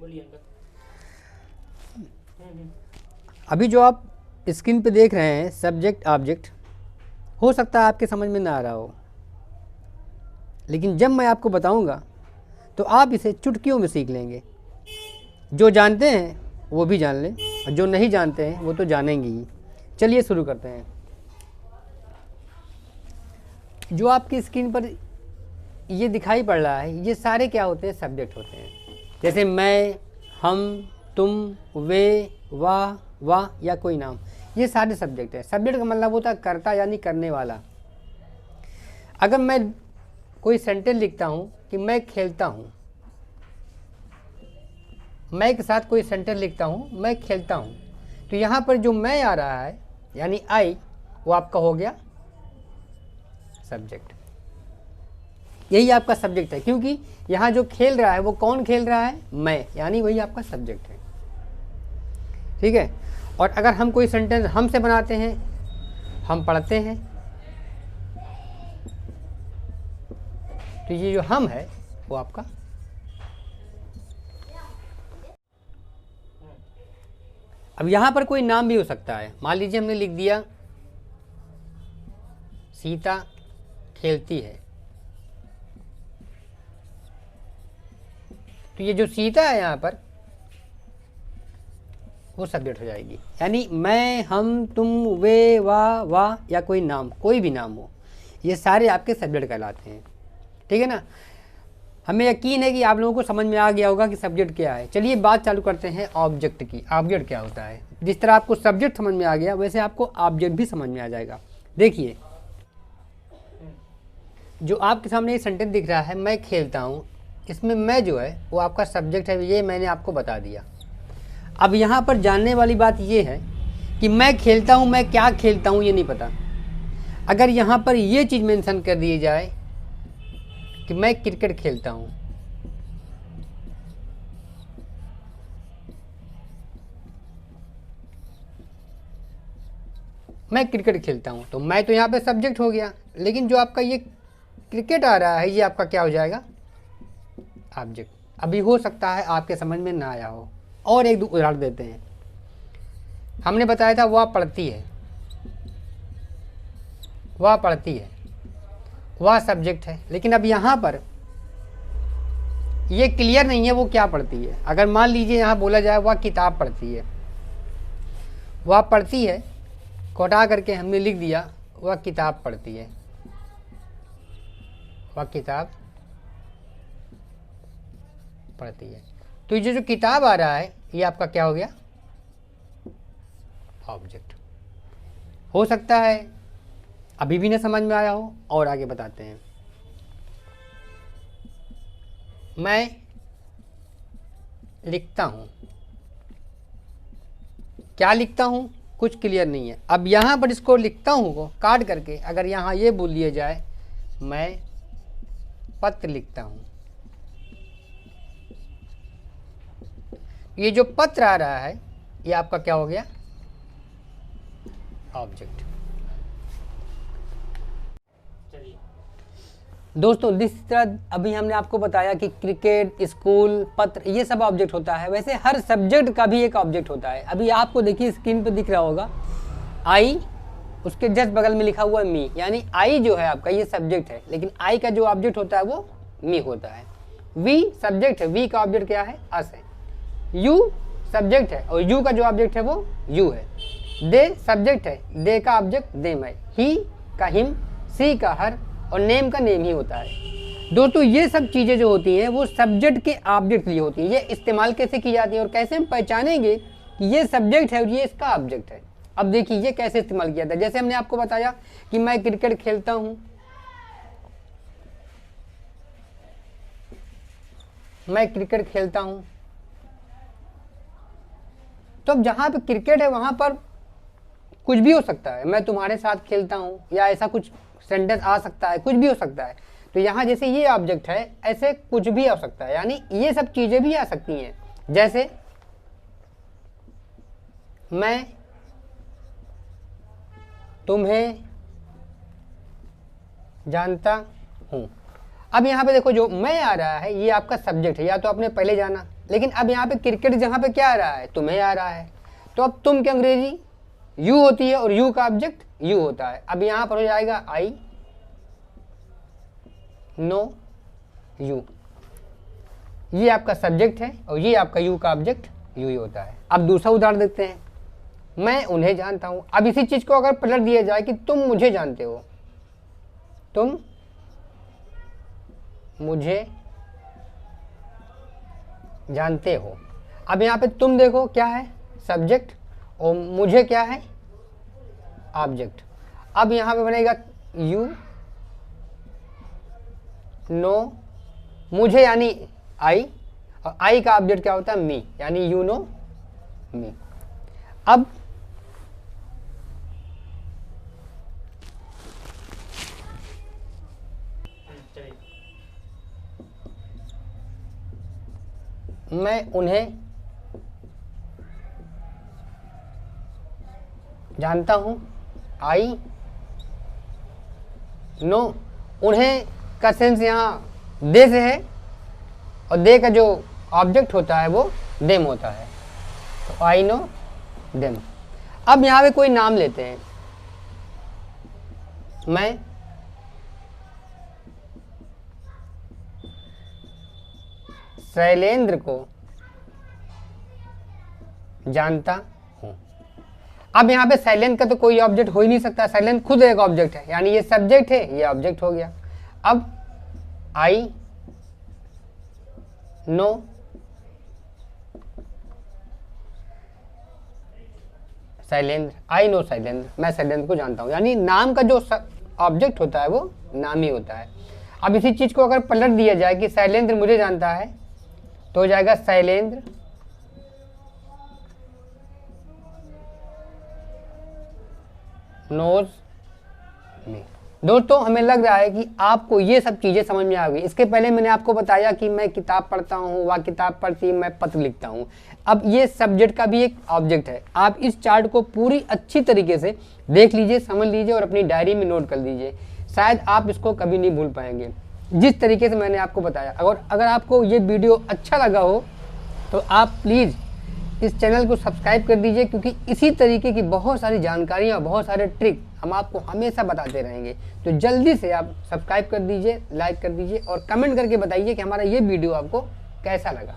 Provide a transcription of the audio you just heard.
बोलिए अंकल। अभी जो आप स्क्रीन पे देख रहे हैं सब्जेक्ट ऑब्जेक्ट, हो सकता है आपके समझ में ना आ रहा हो, लेकिन जब मैं आपको बताऊंगा तो आप इसे चुटकियों में सीख लेंगे। जो जानते हैं वो भी जान लें और जो नहीं जानते हैं वो तो जानेंगे ही। चलिए शुरू करते हैं। जो आपकी स्क्रीन पर ये दिखाई पड़ रहा है, ये सारे क्या होते हैं? सब्जेक्ट होते हैं। जैसे मैं, हम, तुम, वे, वाह या कोई नाम, ये सारे सब्जेक्ट है। सब्जेक्ट का मतलब होता है कर्ता यानी करने वाला। अगर मैं कोई सेंटेंस लिखता हूँ कि मैं खेलता हूँ, मैं के साथ कोई सेंटेंस लिखता हूँ मैं खेलता हूँ, तो यहाँ पर जो मैं आ रहा है यानी आई, वो आपका हो गया सब्जेक्ट। यही आपका सब्जेक्ट है, क्योंकि यहाँ जो खेल रहा है वो कौन खेल रहा है? मैं, यानी वही आपका सब्जेक्ट है। ठीक है। और अगर हम कोई सेंटेंस हम से बनाते हैं, हम पढ़ते हैं, तो ये जो हम है वो आपका। अब यहाँ पर कोई नाम भी हो सकता है। मान लीजिए हमने लिख दिया सीता खेलती है, तो ये जो सीता है यहाँ पर वो सब्जेक्ट हो जाएगी। यानी मैं, हम, तुम, वे, वाह या कोई नाम, कोई भी नाम हो, ये सारे आपके सब्जेक्ट कहलाते हैं। ठीक है ना। हमें यकीन है कि आप लोगों को समझ में आ गया होगा कि सब्जेक्ट क्या है। चलिए बात चालू करते हैं ऑब्जेक्ट की। ऑब्जेक्ट क्या होता है? जिस तरह आपको सब्जेक्ट समझ में आ गया वैसे आपको ऑब्जेक्ट भी समझ में आ जाएगा। देखिए, जो आपके सामने ये सेंटेंस दिख रहा है मैं खेलता हूँ, इसमें मैं जो है वो आपका सब्जेक्ट है, ये मैंने आपको बता दिया। अब यहाँ पर जानने वाली बात ये है कि मैं खेलता हूँ, मैं क्या खेलता हूँ ये नहीं पता। अगर यहाँ पर ये चीज़ मेंशन कर दी जाए कि मैं क्रिकेट खेलता हूँ, मैं क्रिकेट खेलता हूँ, तो मैं तो यहाँ पे सब्जेक्ट हो गया, लेकिन जो आपका ये क्रिकेट आ रहा है ये आपका क्या हो जाएगा? ऑब्जेक्ट। अभी हो सकता है आपके समझ में ना आया हो, और एक दो उदाहरण देते हैं। हमने बताया था वह पढ़ती है, वह पढ़ती है, वह सब्जेक्ट है, लेकिन अब यहाँ पर ये क्लियर नहीं है वो क्या पढ़ती है। अगर मान लीजिए यहाँ बोला जाए वह किताब पढ़ती है, वह पढ़ती है को हटा करके हमने लिख दिया वह किताब पढ़ती है, वह किताब पढ़ती है, तो ये जो किताब आ रहा है ये आपका क्या हो गया? ऑब्जेक्ट। हो सकता है अभी भी ना समझ में आया हो, और आगे बताते हैं। मैं लिखता हूं, क्या लिखता हूं कुछ क्लियर नहीं है। अब यहां पर इसको लिखता हूं को काट करके अगर यहां ये बोल दिया जाए मैं पत्र लिखता हूं, ये जो पत्र आ रहा है ये आपका क्या हो गया? ऑब्जेक्ट। दोस्तों जिस तरह अभी हमने आपको बताया कि क्रिकेट, स्कूल, पत्र, ये सब ऑब्जेक्ट होता है, वैसे हर सब्जेक्ट का भी एक ऑब्जेक्ट होता है। अभी आपको देखिए स्क्रीन पे दिख रहा होगा आई, उसके जस्ट बगल में लिखा हुआ है मी, यानी आई जो है आपका ये सब्जेक्ट है, लेकिन आई का जो ऑब्जेक्ट होता है वो मी होता है। वी सब्जेक्ट है, वी का ऑब्जेक्ट क्या है? अस है। यू सब्जेक्ट है और यू का जो ऑब्जेक्ट है वो यू है। दे सब्जेक्ट है, दे का ऑब्जेक्ट देम है। ही का हिम, सी का हर और नेम का नेम ही होता है। दोस्तों ये सब चीज़ें जो होती हैं वो सब्जेक्ट के ऑब्जेक्ट लिए होती हैं। ये इस्तेमाल कैसे की जाती है और कैसे हम पहचानेंगे कि ये सब्जेक्ट है और ये इसका ऑब्जेक्ट है? अब देखिए ये कैसे इस्तेमाल किया था। जैसे हमने आपको बताया कि मैं क्रिकेट खेलता हूँ, मैं क्रिकेट खेलता हूँ, तो अब जहाँ पे क्रिकेट है वहाँ पर कुछ भी हो सकता है। मैं तुम्हारे साथ खेलता हूँ या ऐसा कुछ सेंटेंस आ सकता है, कुछ भी हो सकता है। तो यहाँ जैसे ये ऑब्जेक्ट है ऐसे कुछ भी आ सकता है, यानी ये सब चीज़ें भी आ सकती हैं। जैसे मैं तुम्हें जानता हूँ। अब यहाँ पे देखो जो मैं आ रहा है ये आपका सब्जेक्ट है, या तो आपने पहले जाना लेकिन अब यहाँ पे क्रिकेट जहाँ पे क्या आ रहा है, तुम्हें आ रहा है, तो अब तुम की अंग्रेजी यू होती है और यू का ऑब्जेक्ट यू होता है। अब यहाँ पर हो जाएगा आई नो यू, ये आपका सब्जेक्ट है और ये आपका यू का ऑब्जेक्ट यू ही होता है। अब दूसरा उदाहरण देखते हैं, मैं उन्हें जानता हूं। अब इसी चीज को अगर पलट दिया जाए कि तुम मुझे जानते हो, तुम मुझे जानते हो। अब यहाँ पे तुम देखो क्या है, सब्जेक्ट, और मुझे क्या है, ऑब्जेक्ट। अब यहाँ पे बनेगा यू नो, मुझे यानी आई, और आई का ऑब्जेक्ट क्या होता है, मी, यानी यू नो मी। अब मैं उन्हें जानता हूं, आई नो, उन्हें का सेंस यहाँ दे से है और दे का जो ऑब्जेक्ट होता है वो देम होता है, तो आई नो देम। अब यहाँ पे कोई नाम लेते हैं, मैं शैलेंद्र को जानता हूं। अब यहाँ पे शैलेंद्र का तो कोई ऑब्जेक्ट हो ही नहीं सकता, शैलेंद्र खुद एक ऑब्जेक्ट है, यानी ये सब्जेक्ट है, ये ऑब्जेक्ट हो गया। अब I know Shailendra, I know Shailendra, मैं शैलेंद्र को जानता हूं, यानी नाम का जो ऑब्जेक्ट होता है वो नाम ही होता है। अब इसी चीज को अगर पलट दिया जाए कि शैलेंद्र मुझे जानता है, तो हो जाएगा शैलेंद्र नोज मी। दोस्तों हमें लग रहा है कि आपको ये सब चीज़ें समझ में आ गई। इसके पहले मैंने आपको बताया कि मैं किताब पढ़ता हूँ, वह किताब पढ़ती, मैं पत्र लिखता हूँ। अब ये सब्जेक्ट का भी एक ऑब्जेक्ट है। आप इस चार्ट को पूरी अच्छी तरीके से देख लीजिए, समझ लीजिए और अपनी डायरी में नोट कर लीजिए, शायद आप इसको कभी नहीं भूल पाएंगे जिस तरीके से मैंने आपको बताया। अगर आपको ये वीडियो अच्छा लगा हो तो आप प्लीज़ इस चैनल को सब्सक्राइब कर दीजिए, क्योंकि इसी तरीके की बहुत सारी जानकारियाँ, बहुत सारे ट्रिक हम आपको हमेशा बताते रहेंगे। तो जल्दी से आप सब्सक्राइब कर दीजिए, लाइक कर दीजिए और कमेंट करके बताइए कि हमारा ये वीडियो आपको कैसा लगा।